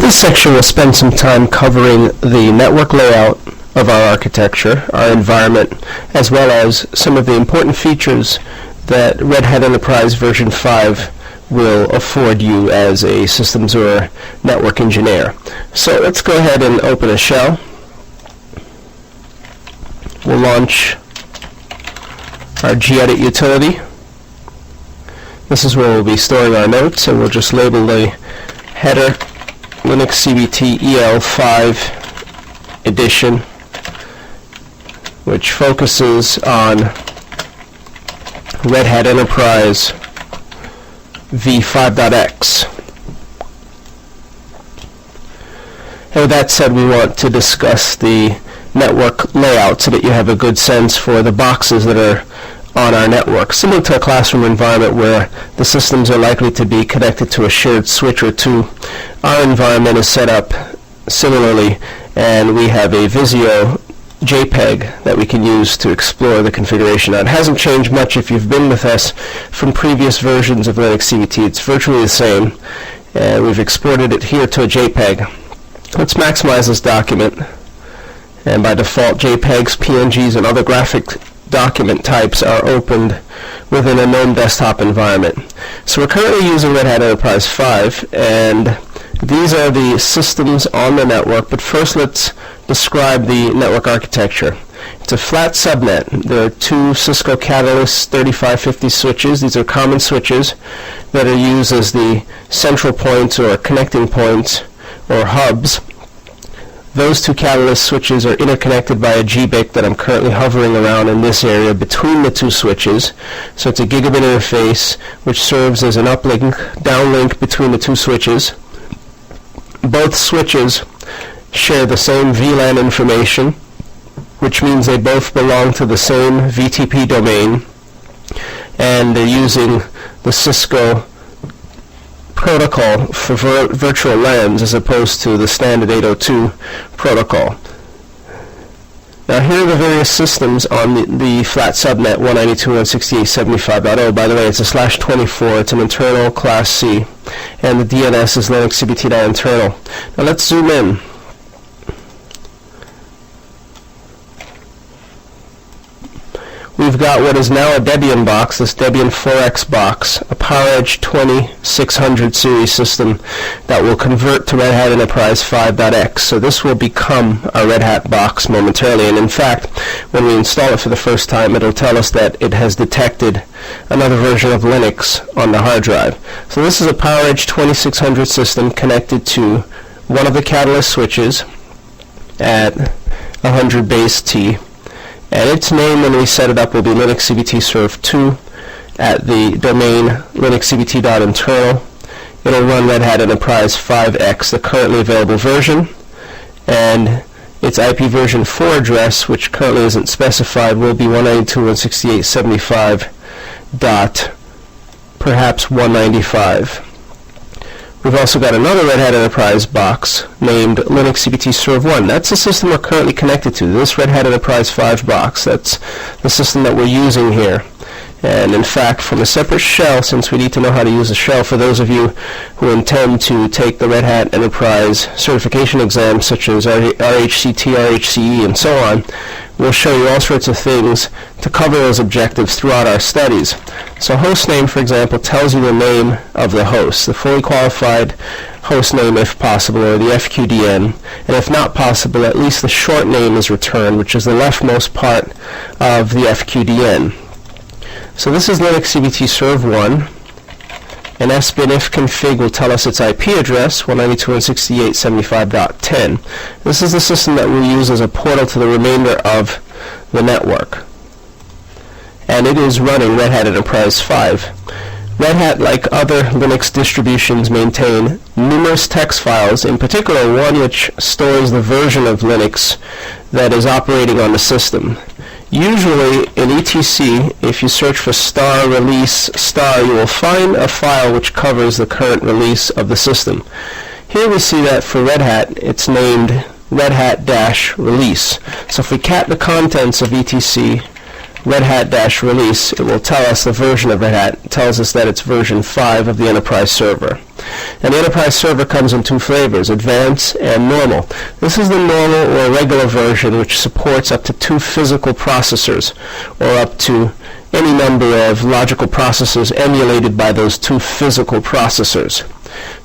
this section we'll spend some time covering the network layout of our architecture, our environment, as well as some of the important features that Red Hat Enterprise version 5 will afford you as a systems or network engineer. So let's go ahead and open a shell. We'll launch our gedit utility. This is where we'll be storing our notes, and we'll just label the header Linux CBT EL5 edition, which focuses on Red Hat Enterprise v5.x. And with that said, we want to discuss the network layout so that you have a good sense for the boxes that are on our network, similar to a classroom environment where the systems are likely to be connected to a shared switch or two. Our environment is set up similarly, and we have a Visio JPEG that we can use to explore the configuration. Now, it hasn't changed much if you've been with us from previous versions of Linux CBT. It's virtually the same, and we've exported it here to a JPEG. Let's maximize this document, and by default JPEGs, PNGs, and other graphic document types are opened within a GNOME desktop environment. So we're currently using Red Hat Enterprise 5, and these are the systems on the network, but first let's describe the network architecture. It's a flat subnet. There are two Cisco Catalyst 3550 switches. These are common switches that are used as the central points or connecting points or hubs. Those two Catalyst switches are interconnected by a GBIC that I'm currently hovering around in this area between the two switches. So it's a gigabit interface which serves as an uplink, downlink between the two switches. Both switches share the same VLAN information, which means they both belong to the same VTP domain, and they're using the Cisco protocol for virtual LANs as opposed to the standard 802 protocol. Now here are the various systems on the flat subnet 192.168.75.0. By the way, it's a /24. It's an internal class C, and the DNS is Linux CBT.internal. Now let's zoom in. We've got what is now a Debian box, this Debian 4X box, a PowerEdge 2600 series system that will convert to Red Hat Enterprise 5.x. So this will become a Red Hat box momentarily, and in fact, when we install it for the first time, it'll tell us that it has detected another version of Linux on the hard drive. So this is a PowerEdge 2600 system connected to one of the Catalyst switches at 100 base T. And its name when we set it up will be Linux CBT Serve 2 at the domain linuxcbt.internal. It'll run Red Hat Enterprise 5X, the currently available version, and its IP version 4 address, which currently isn't specified, will be 192.168.75 dot perhaps 195. We've also got another Red Hat Enterprise box named Linux CBT Serve 1. That's the system we're currently connected to, this Red Hat Enterprise 5 box. That's the system that we're using here. And in fact, from a separate shell, since we need to know how to use a shell for those of you who intend to take the Red Hat Enterprise certification exams, such as RHCT, RHCE, and so on, we'll show you all sorts of things to cover those objectives throughout our studies. So hostname, for example, tells you the name of the host, the fully qualified host name if possible, or the FQDN, and if not possible, at least the short name is returned, which is the leftmost part of the FQDN. So this is Linux CBT Serve 1, and sbin ifconfig will tell us its IP address, 192.168.75.10. This is the system that we'll use as a portal to the remainder of the network. And it is running Red Hat Enterprise 5. Red Hat, like other Linux distributions, maintain numerous text files, in particular one which stores the version of Linux that is operating on the system. Usually in etc, if you search for star release star, you will find a file which covers the current release of the system. Here we see that for Red Hat, it's named Red Hat-release. So if we cat the contents of etc, Red Hat-release, it will tell us the version of Red Hat. It tells us that it's version 5 of the enterprise server. And the enterprise server comes in two flavors, advanced and normal. This is the normal or regular version, which supports up to 2 physical processors, or up to any number of logical processors emulated by those 2 physical processors.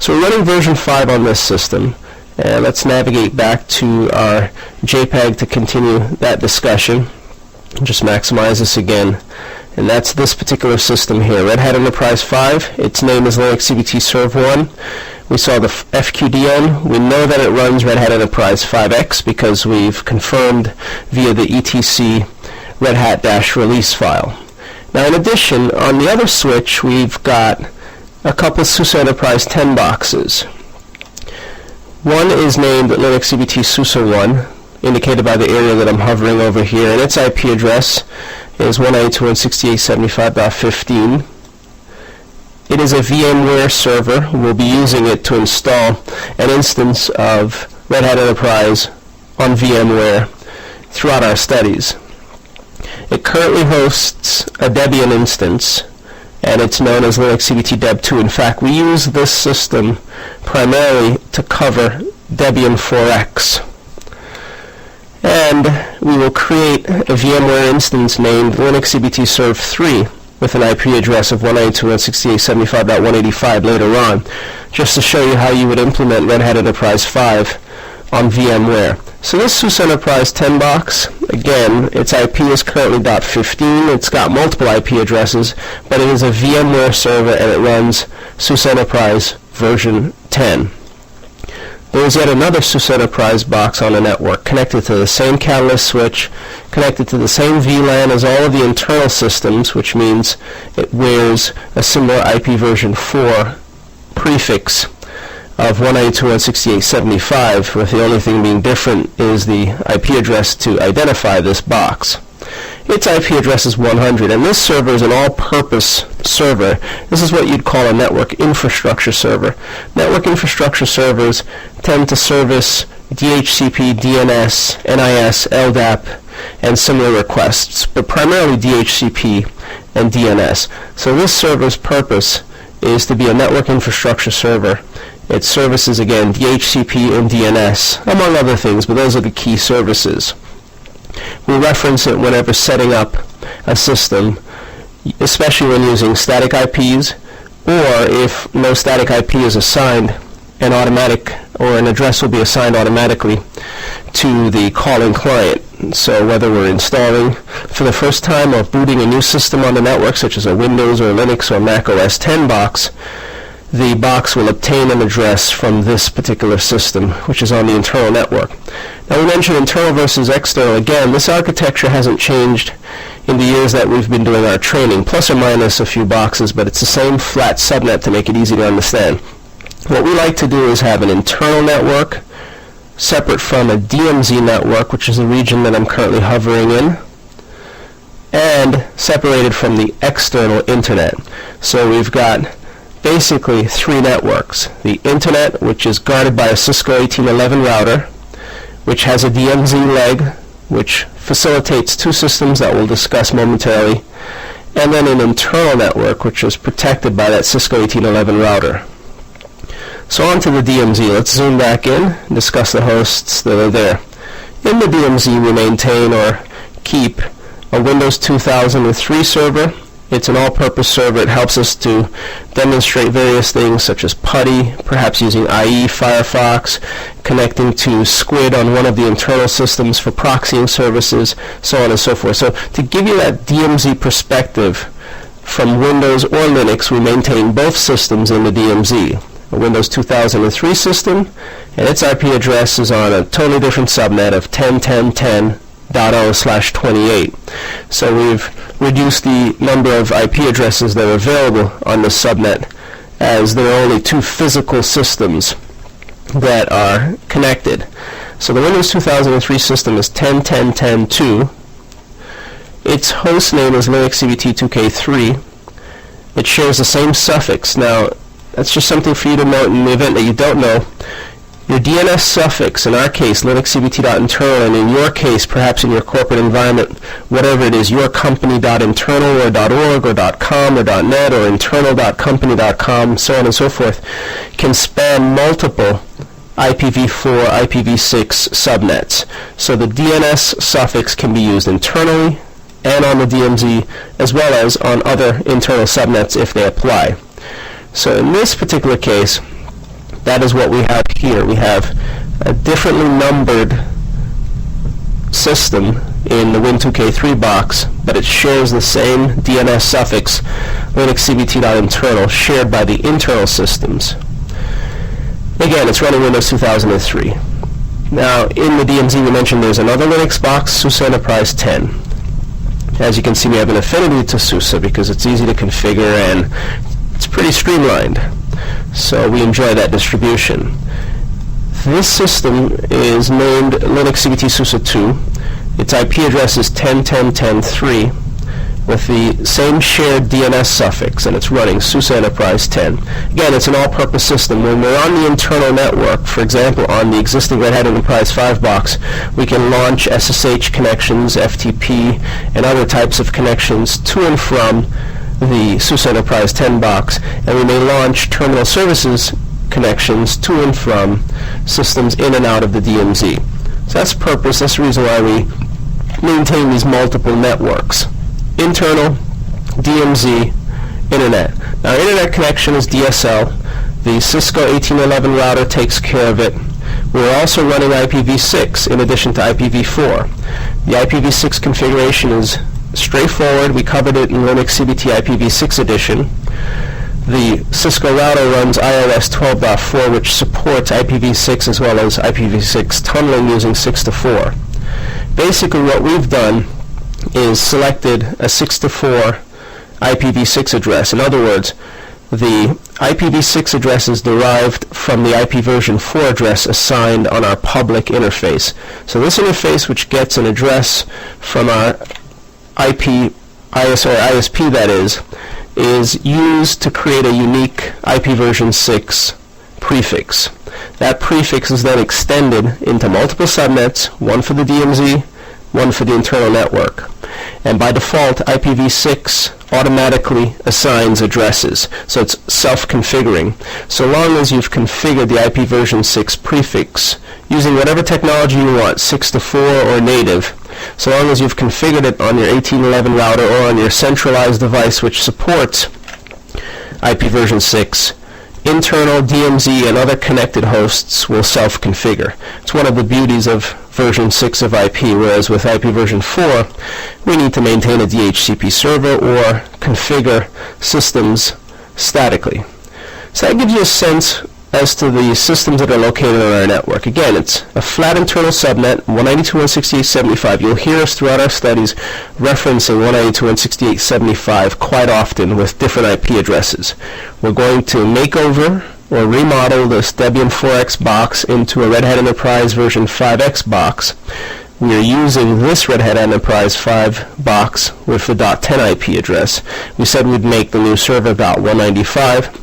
So we're running version 5 on this system. And let's navigate back to our JPEG to continue that discussion. Just maximize this again. And that's this particular system here, Red Hat Enterprise 5. Its name is Linux CBT Serve 1. We saw the FQDN. We know that it runs Red Hat Enterprise 5X because we've confirmed via the etc Red Hat-release file. Now in addition, on the other switch, we've got a couple SUSE Enterprise 10 boxes. One is named Linux CBT SUSE 1, indicated by the area that I'm hovering over here, and its IP address is 192.168.75.15. It is a VMware server. We'll be using it to install an instance of Red Hat Enterprise on VMware throughout our studies. It currently hosts a Debian instance, and it's known as Linux CBT Deb 2. In fact, we use this system primarily to cover Debian 4X. And we will create a VMware instance named Linux CBT Serve 3 with an IP address of 192.168.75.185 later on, just to show you how you would implement Red Hat Enterprise 5 on VMware. So this SUSE Enterprise 10 box, again, its IP is currently .15. It's got multiple IP addresses, but it is a VMware server and it runs SUSE Enterprise version 10. There is yet another SUSE Enterprise box on the network, connected to the same Catalyst switch, connected to the same VLAN as all of the internal systems, which means it wears a similar IP version 4 prefix of 192.168.75, with the only thing being different is the IP address to identify this box. Its IP address is 100, and this server is an all-purpose server. This is what you'd call a network infrastructure server. Network infrastructure servers tend to service DHCP, DNS, NIS, LDAP, and similar requests, but primarily DHCP and DNS. So this server's purpose is to be a network infrastructure server. It services, again, DHCP and DNS, among other things, but those are the key services. We reference it whenever setting up a system, especially when using static IPs, or if no static IP is assigned, an address will be assigned automatically to the calling client. So whether we're installing for the first time or booting a new system on the network, such as a Windows or Linux or Mac OS 10 box, the box will obtain an address from this particular system, which is on the internal network. Now we mentioned internal versus external. Again, this architecture hasn't changed in the years that we've been doing our training, plus or minus a few boxes, but it's the same flat subnet to make it easy to understand. What we like to do is have an internal network separate from a DMZ network, which is the region that I'm currently hovering in, and separated from the external internet. So we've got basically 3 networks. The internet, which is guarded by a Cisco 1811 router, which has a DMZ leg, which facilitates 2 systems that we'll discuss momentarily, and then an internal network, which is protected by that Cisco 1811 router. So on to the DMZ. Let's zoom back in and discuss the hosts that are there. In the DMZ, we maintain or keep a Windows 2003 server. It's an all-purpose server. It helps us to demonstrate various things such as PuTTY, perhaps using IE, Firefox, connecting to Squid on one of the internal systems for proxying services, so on and so forth. So to give you that DMZ perspective from Windows or Linux, we maintain both systems in the DMZ. A Windows 2003 system, and its IP address is on a totally different subnet of 10.10.10.0/28. So we've reduced the number of IP addresses that are available on the subnet, as there are only 2 physical systems that are connected. So the Windows 2003 system is 10.10.10.2. Its host name is Linux CBT 2K3. It shares the same suffix. Now, that's just something for you to note in the event that you don't know. Your DNS suffix, in our case, linuxcbt.internal, and in your case, perhaps in your corporate environment, whatever it is, yourcompany.internal or .org or .com or .net or internal.company.com, so on and so forth, can span multiple IPv4, IPv6 subnets. So the DNS suffix can be used internally and on the DMZ, as well as on other internal subnets if they apply. So in this particular case, that is what we have here. We have a differently numbered system in the Win2K3 box, but it shares the same DNS suffix, linuxcbt.internal, shared by the internal systems. Again, it's running Windows 2003. Now, in the DMZ, we mentioned there's another Linux box, SUSE Enterprise 10. As you can see, we have an affinity to SUSE because it's easy to configure and it's pretty streamlined. So we enjoy that distribution. This system is named linuxcbt SUSE 2. Its IP address is 10.10.10.3 with the same shared DNS suffix, and it's running SUSE Enterprise 10. Again, it's an all-purpose system. When we're on the internal network, for example, on the existing Red Hat Enterprise 5 box, we can launch SSH connections, FTP, and other types of connections to and from the SUSE Enterprise 10 box, and we may launch terminal services connections to and from systems in and out of the DMZ. So that's the purpose. That's the reason why we maintain these multiple networks. Internal, DMZ, Internet. Now, Internet connection is DSL. The Cisco 1811 router takes care of it. We're also running IPv6 in addition to IPv4. The IPv6 configuration is straightforward. We covered it in linuxcbt IPv6 edition. The Cisco router runs iOS 12.4, which supports IPv6 as well as IPv6 tunneling using 6-to-4. Basically, what we've done is selected a 6-to-4 IPv6 address. In other words, the IPv6 address is derived from the IP version 4 address assigned on our public interface. So this interface, which gets an address from our ISP, that is used to create a unique IP version 6 prefix. That prefix is then extended into multiple subnets, one for the DMZ, one for the internal network. And by default, IPv6 automatically assigns addresses, so it's self-configuring. So long as you've configured the IP version 6 prefix using whatever technology you want, 6-to-4 or native, so long as you've configured it on your 1811 router or on your centralized device which supports IP version 6, internal, DMZ, and other connected hosts will self-configure. It's one of the beauties of version 6 of IP, whereas with IP version 4, we need to maintain a DHCP server or configure systems statically. So that gives you a sense as to the systems that are located on our network. Again, it's a flat internal subnet, 192.168.75. You'll hear us throughout our studies referencing 192.168.75 quite often with different IP addresses. We're going to make over or remodel this Debian 4X box into a Red Hat Enterprise version 5X box. We are using this Red Hat Enterprise 5 box with the .10 IP address. We said we'd make the new server .195.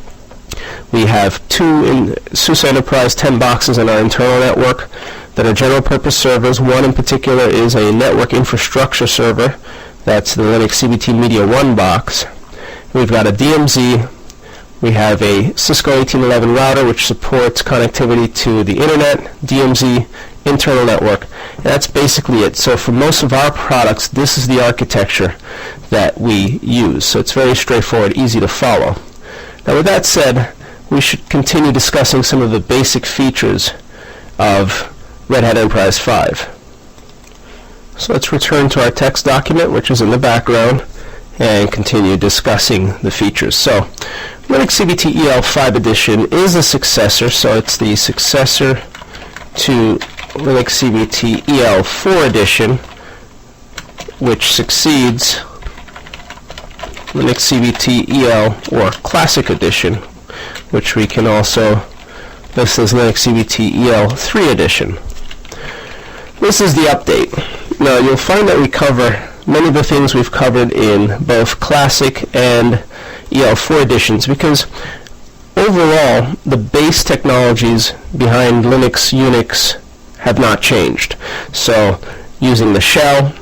We have two SUSE Enterprise 10 boxes in our internal network that are general purpose servers. One in particular is a network infrastructure server. That's the linuxcbt Media 1 box. We've got a DMZ. We have a Cisco 1811 router which supports connectivity to the internet, DMZ, internal network. And that's basically it. So for most of our products, this is the architecture that we use. So it's very straightforward, easy to follow. Now with that said, we should continue discussing some of the basic features of Red Hat Enterprise 5. So let's return to our text document, which is in the background, and continue discussing the features. So linuxcbt EL5 edition is a successor, so it's the successor to linuxcbt EL4 edition, which succeeds linuxcbt EL or Classic edition, which we can also list as linuxcbt EL3 edition. This is the update. Now you'll find that we cover many of the things we've covered in both Classic and EL4 editions, because over overall, the base technologies behind Linux, Unix have not changed. So using the shell,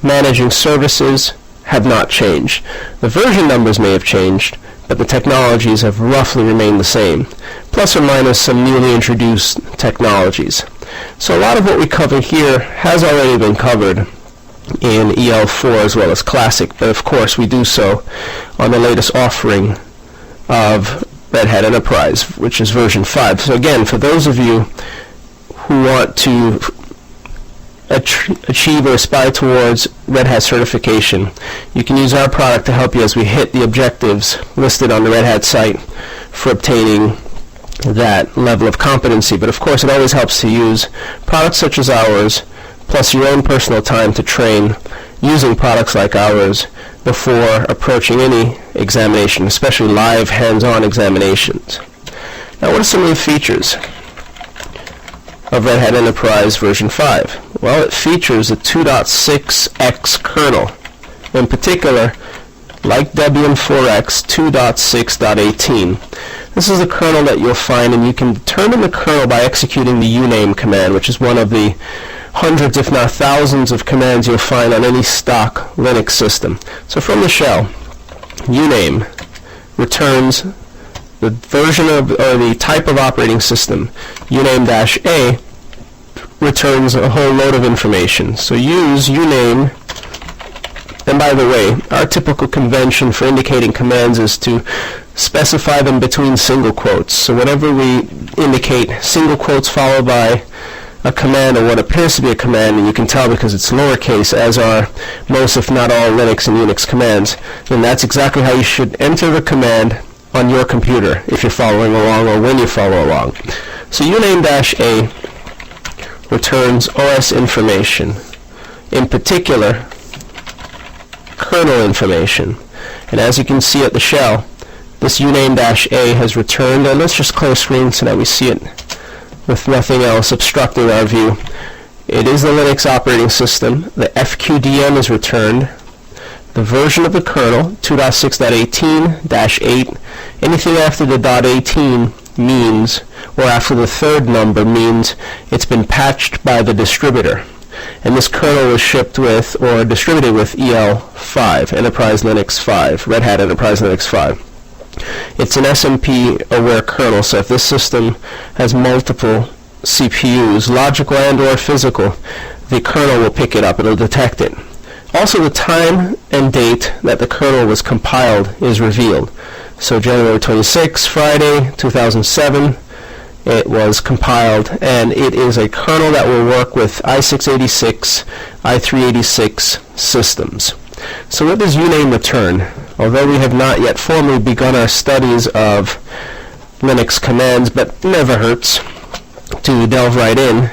managing services have not changed. The version numbers may have changed, but the technologies have roughly remained the same, plus or minus some newly introduced technologies. So a lot of what we cover here has already been covered in EL4 as well as Classic, but of course we do so on the latest offering of Red Hat Enterprise, which is version 5. So again, for those of you who want to achieve or aspire towards Red Hat certification, you can use our product to help you as we hit the objectives listed on the Red Hat site for obtaining that level of competency. But of course, it always helps to use products such as ours, plus your own personal time to train using products like ours before approaching any examination, especially live hands-on examinations. Now, what are some of the features of Red Hat Enterprise version 5? Well, it features a 2.6x kernel. In particular, like Debian 4x, 2.6.18. This is a kernel that you'll find, and you can determine the kernel by executing the uname command, which is one of the hundreds, if not thousands, of commands you'll find on any stock Linux system. So from the shell, uname returns the version of, or the type of operating system. Uname-A returns a whole load of information. So use uname, and by the way, our typical convention for indicating commands is to specify them between single quotes. So whenever we indicate single quotes followed by a command or what appears to be a command, and you can tell because it's lowercase, as are most if not all Linux and Unix commands, then that's exactly how you should enter the command on your computer if you're following along or when you follow along. So uname-A returns OS information, in particular kernel information. And as you can see at the shell, this uname-A has returned, and let's just clear screen so that we see it with nothing else obstructing our view. It is the Linux operating system. The FQDM is returned. The version of the kernel, 2.6.18-8. Anything after the .18 means, or after the third number, means it's been patched by the distributor. And this kernel was shipped with, or distributed with, EL5, Enterprise Linux 5, Red Hat Enterprise Linux 5. It's an SMP-aware kernel, so if this system has multiple CPUs, logical and or physical, the kernel will pick it up. It'll detect it. Also, the time and date that the kernel was compiled is revealed. So January 26, Friday, 2007, it was compiled, and it is a kernel that will work with i686, i386 systems. So what does uname return? Although we have not yet formally begun our studies of Linux commands, but it never hurts to delve right in.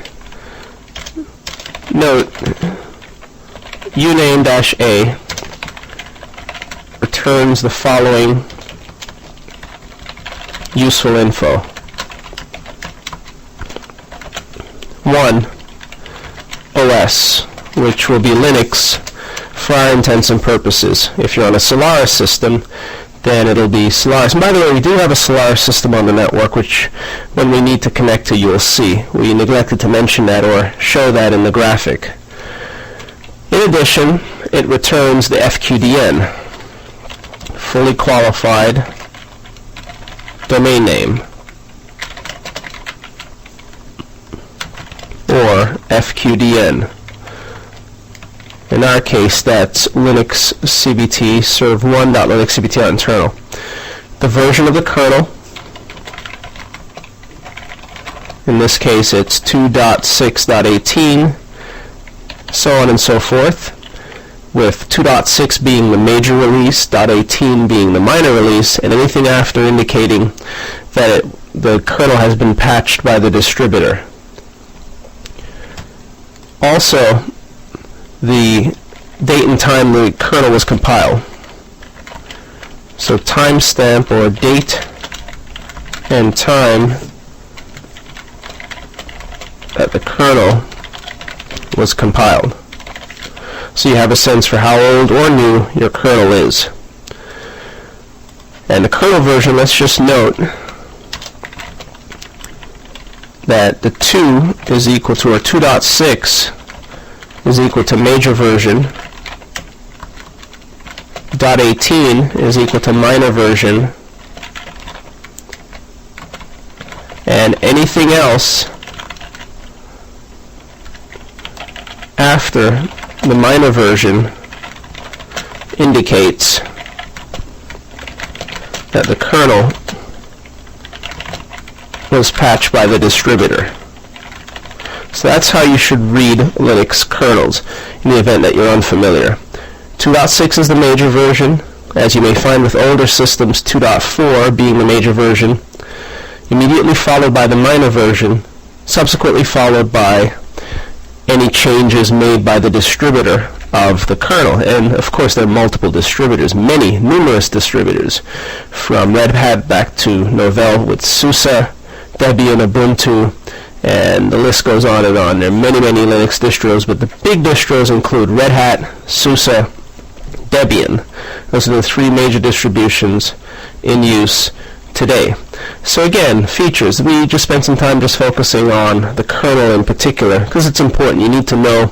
Note, uname-A returns the following useful info. 1. OS, which will be Linux for our intents and purposes. If you're on a Solaris system, then it'll be Solaris. And by the way, we do have a Solaris system on the network, which when we need to connect to, you'll see. We neglected to mention that or show that in the graphic. In addition, it returns the FQDN, fully qualified domain name, or FQDN. In our case, that's Linux CBT serve1.linux CBT internal. The version of the kernel, in this case it's 2.6.18, so on and so forth, with 2.6 being the major release, .18 being the minor release, and anything after indicating that the kernel has been patched by the distributor. Also, the date and time the kernel was compiled. So timestamp, or date and time that the kernel was compiled. So you have a sense for how old or new your kernel is. And the kernel version, let's just note that the 2 is equal to, or 2.6 is equal to major version, .18 is equal to minor version, and anything else after the minor version indicates that the kernel was patched by the distributor. So that's how you should read Linux kernels in the event that you're unfamiliar. 2.6 is the major version. As you may find with older systems, 2.4 being the major version, immediately followed by the minor version, subsequently followed by any changes made by the distributor of the kernel. And of course there are multiple distributors, numerous distributors, from Red Hat back to Novell with SUSE, Debian, Ubuntu, and the list goes on and on. There are many Linux distros, but the big distros include Red Hat, SUSE, Debian. Those are the 3 major distributions in use today. So again, features. We just spent some time just focusing on the kernel in particular because it's important. You need to know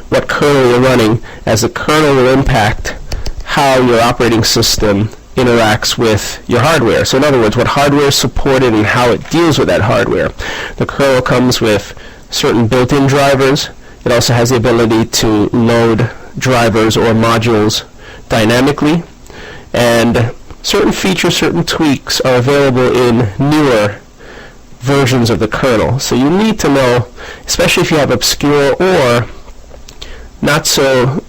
what kernel you're running, as the kernel will impact how your operating system interacts with your hardware. So in other words, what hardware is supported and how it deals with that hardware. The kernel comes with certain built-in drivers. It also has the ability to load drivers or modules dynamically, and certain features, certain tweaks are available in newer versions of the kernel. So you need to know, especially if you have obscure or not so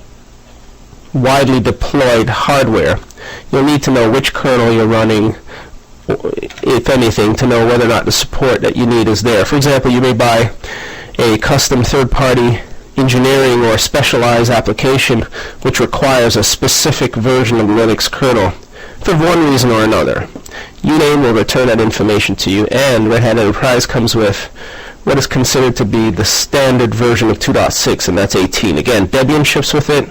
widely deployed hardware, you'll need to know which kernel you're running, if anything, to know whether or not the support that you need is there. For example, you may buy a custom third-party engineering or specialized application which requires a specific version of the Linux kernel for one reason or another. UNAME will return that information to you, and Red Hat Enterprise comes with what is considered to be the standard version of 2.6, and that's 18. Again, Debian ships with it,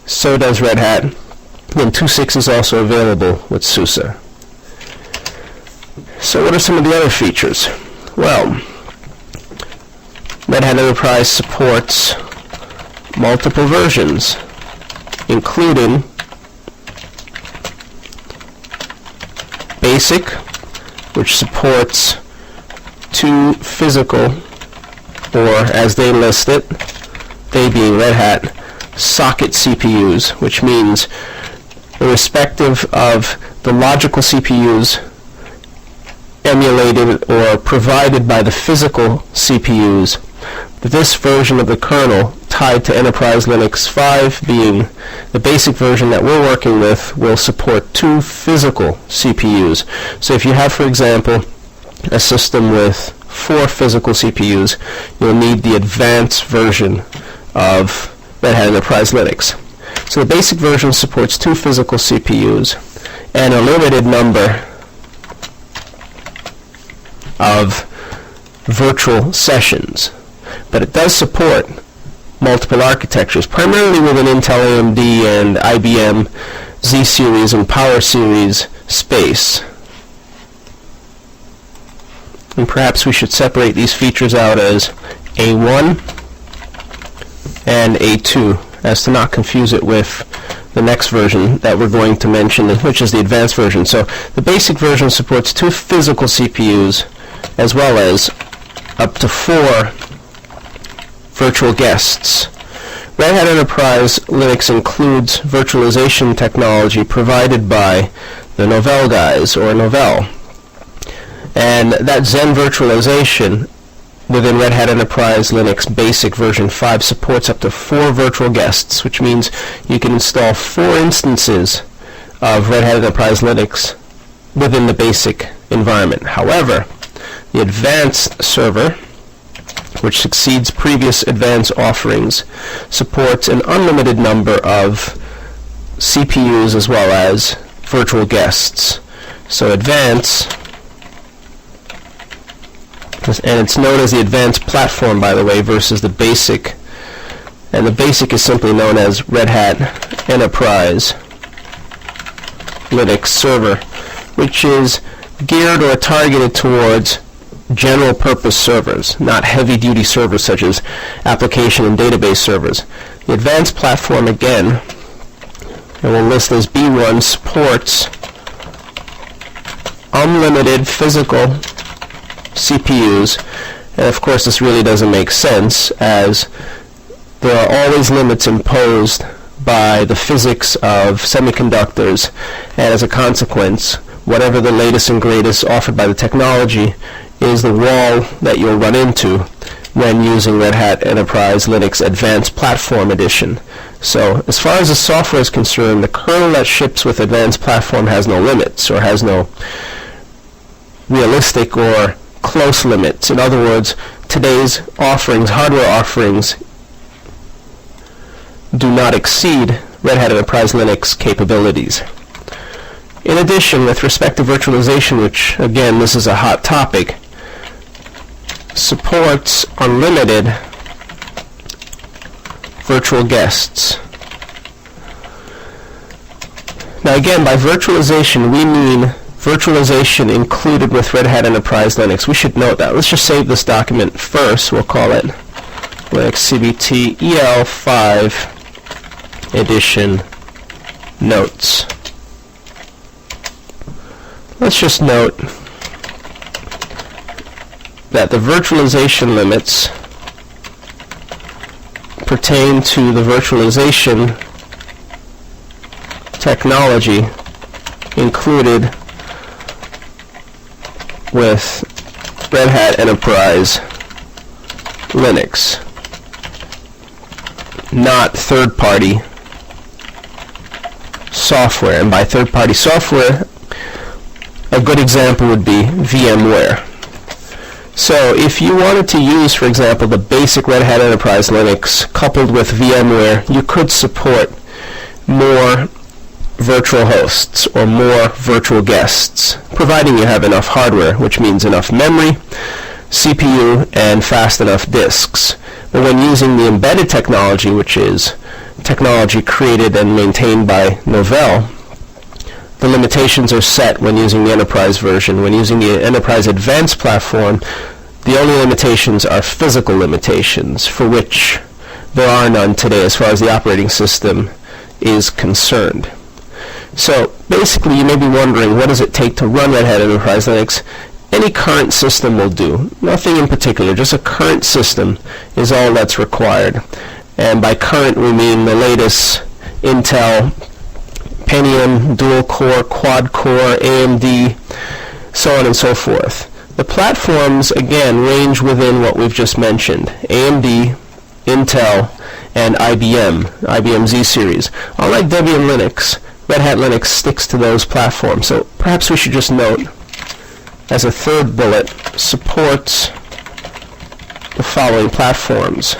so does Red Hat, and 2.6 is also available with SUSE. So what are some of the other features? Well, Red Hat Enterprise supports multiple versions, including Basic, which supports 2 physical, or as they list it, they being Red Hat, socket CPUs, which means irrespective of the logical CPUs emulated or provided by the physical CPUs, this version of the kernel tied to Enterprise Linux 5, being the basic version that we're working with, will support 2 physical CPUs. So if you have, for example, a system with 4 physical CPUs, you'll need the advanced version of Red Hat Enterprise Linux. So the basic version supports 2 physical CPUs and a limited number of virtual sessions. But it does support multiple architectures, primarily within Intel, AMD, and IBM Z-Series and Power Series space. And perhaps we should separate these features out as A1 and A2, as to not confuse it with the next version that we're going to mention, which is the advanced version. So the basic version supports 2 physical CPUs, as well as up to 4 virtual guests. Red Hat Enterprise Linux includes virtualization technology provided by the Novell guys, or Novell. And that Xen virtualization within Red Hat Enterprise Linux Basic version 5 supports up to 4 virtual guests, which means you can install 4 instances of Red Hat Enterprise Linux within the basic environment. However, the advanced server, which succeeds previous advanced offerings, supports an unlimited number of CPUs as well as virtual guests. So advanced, and it's known as the advanced platform, by the way, versus the basic. And the basic is simply known as Red Hat Enterprise Linux Server, which is geared or targeted towards general purpose servers, not heavy-duty servers such as application and database servers. The advanced platform, again, it will list as B1, supports unlimited physical CPUs, and of course this really doesn't make sense, as there are always limits imposed by the physics of semiconductors, and as a consequence, whatever the latest and greatest offered by the technology is the wall that you'll run into when using Red Hat Enterprise Linux Advanced Platform Edition. So as far as the software is concerned, the kernel that ships with Advanced Platform has no limits, or has no realistic or close limits. In other words, today's offerings, hardware offerings, do not exceed Red Hat Enterprise Linux capabilities. In addition, with respect to virtualization, which again this is a hot topic, supports unlimited virtual guests. Now again, by virtualization we mean virtualization included with Red Hat Enterprise Linux. We should note that. Let's just save this document first. We'll call it Linux CBT EL5 edition notes. Let's just note that the virtualization limits pertain to the virtualization technology included with Red Hat Enterprise Linux, not third-party software. And by third-party software, a good example would be VMware. So if you wanted to use, for example, the basic Red Hat Enterprise Linux coupled with VMware, you could support more virtual hosts or more virtual guests, providing you have enough hardware, which means enough memory, CPU, and fast enough disks. But when using the embedded technology, which is technology created and maintained by Novell, the limitations are set when using the enterprise version. When using the enterprise advanced platform, the only limitations are physical limitations, for which there are none today as far as the operating system is concerned. So basically you may be wondering, what does it take to run Red Hat Enterprise Linux? Any current system will do. Nothing in particular, just a current system is all that's required. And by current we mean the latest Intel Pentium, dual-core, quad-core, AMD, so on and so forth. The platforms, again, range within what we've just mentioned: AMD, Intel, and IBM Z-Series. Unlike Debian Linux, Red Hat Linux sticks to those platforms. So perhaps we should just note, as a third bullet, supports the following platforms.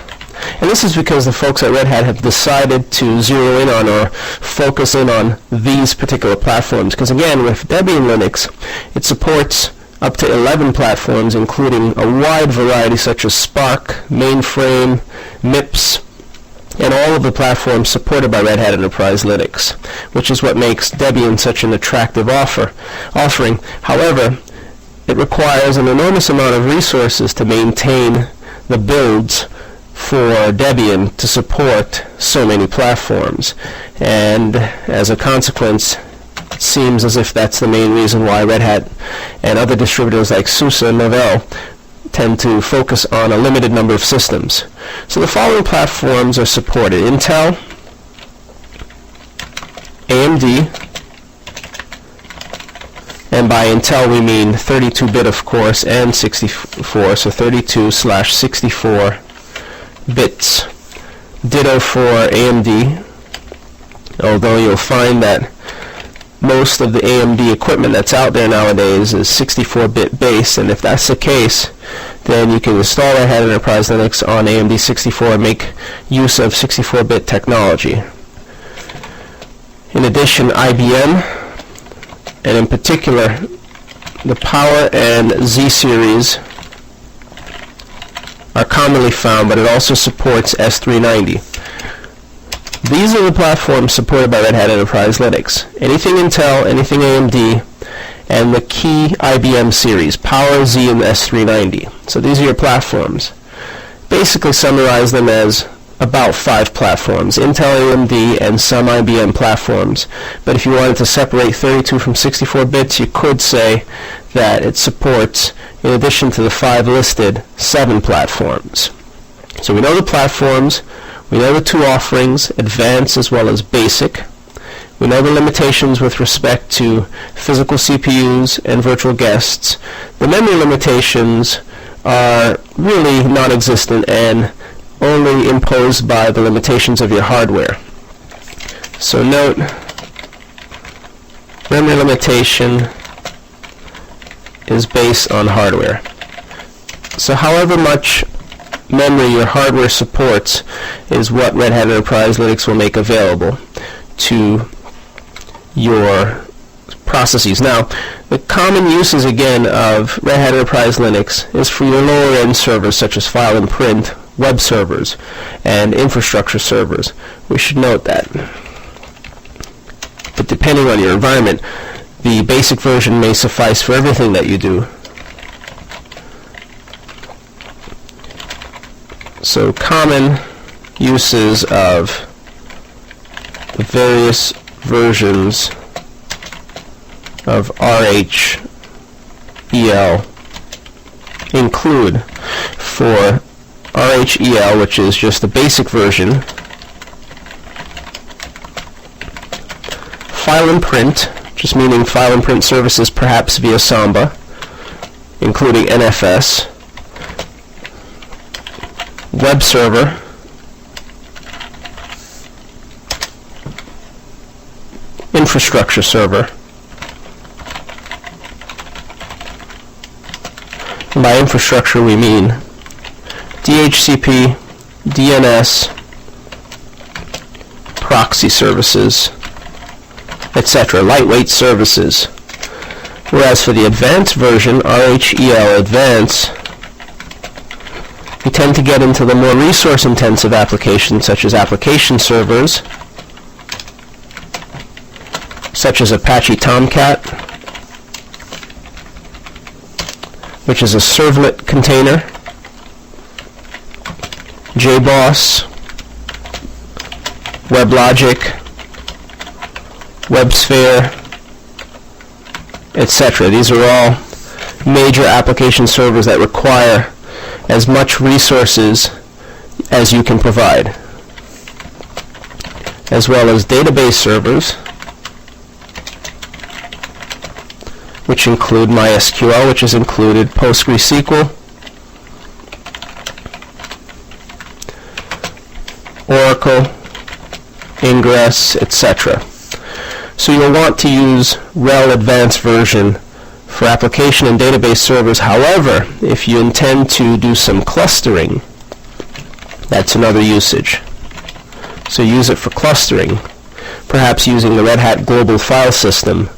And this is because the folks at Red Hat have decided to zero in on or focus in on these particular platforms. Because again, with Debian Linux, it supports up to 11 platforms, including a wide variety such as Spark, Mainframe, MIPS, and all of the platforms supported by Red Hat Enterprise Linux, which is what makes Debian such an attractive offering. However, it requires an enormous amount of resources to maintain the builds for Debian to support so many platforms, and as a consequence it seems as if that's the main reason why Red Hat and other distributors like SUSE and Novell tend to focus on a limited number of systems. So the following platforms are supported: Intel, AMD, and by Intel we mean 32-bit of course, and 64, so 32/64 bits. Ditto for AMD, although you'll find that most of the AMD equipment that's out there nowadays is 64-bit based, and if that's the case, then you can install Red Hat Enterprise Linux on AMD 64 and make use of 64-bit technology. In addition, IBM, and in particular the Power and Z-Series, are commonly found, but it also supports S390. These are the platforms supported by Red Hat Enterprise Linux. Anything Intel, anything AMD, and the key IBM series, Power, Z, and S390. So these are your platforms. Basically summarize them as about 5 platforms, Intel, AMD, and some IBM platforms. But if you wanted to separate 32 from 64 bits, you could say that it supports, in addition to the 5 listed, 7 platforms. So we know the platforms, we know the 2 offerings, advanced as well as basic. We know the limitations with respect to physical CPUs and virtual guests. The memory limitations are really non-existent and only imposed by the limitations of your hardware. So note, memory limitation is based on hardware. So however much memory your hardware supports is what Red Hat Enterprise Linux will make available to your processes. Now, the common uses again of Red Hat Enterprise Linux is for your lower end servers such as file and print, web servers, and infrastructure servers. We should note that. But depending on your environment, the basic version may suffice for everything that you do. So common uses of the various versions of RHEL include for RHEL, which is just the basic version, file and print, just meaning file and print services perhaps via Samba, including NFS, web server, infrastructure server. And by infrastructure we mean DHCP, DNS, proxy services, etc., lightweight services. Whereas for the advanced version, RHEL Advanced, we tend to get into the more resource-intensive applications such as application servers, such as Apache Tomcat, which is a servlet container, JBoss, WebLogic, WebSphere, etc. These are all major application servers that require as much resources as you can provide, as well as database servers, which include MySQL, which is included, PostgreSQL, Oracle, Ingress, etc. So you'll want to use RHEL Advanced version for application and database servers. However, if you intend to do some clustering, that's another usage. So use it for clustering, perhaps using the Red Hat Global File System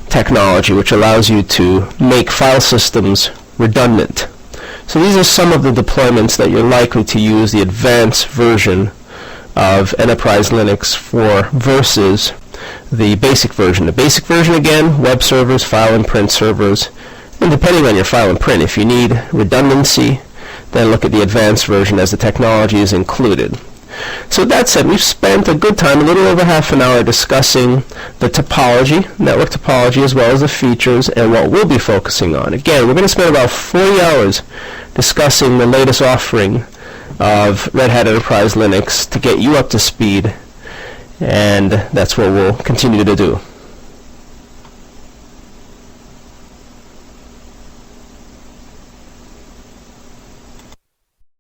technology, which allows you to make file systems redundant. So these are some of the deployments that you're likely to use the advanced version of Enterprise Linux for versus the basic version. The basic version, again, web servers, file and print servers, and depending on your file and print, if you need redundancy, then look at the advanced version as the technology is included. So that said, we've spent a good time, a little over half an hour, discussing the topology, network topology, as well as the features and what we'll be focusing on. Again, we're going to spend about 40 hours discussing the latest offering of Red Hat Enterprise Linux to get you up to speed, and that's what we'll continue to do.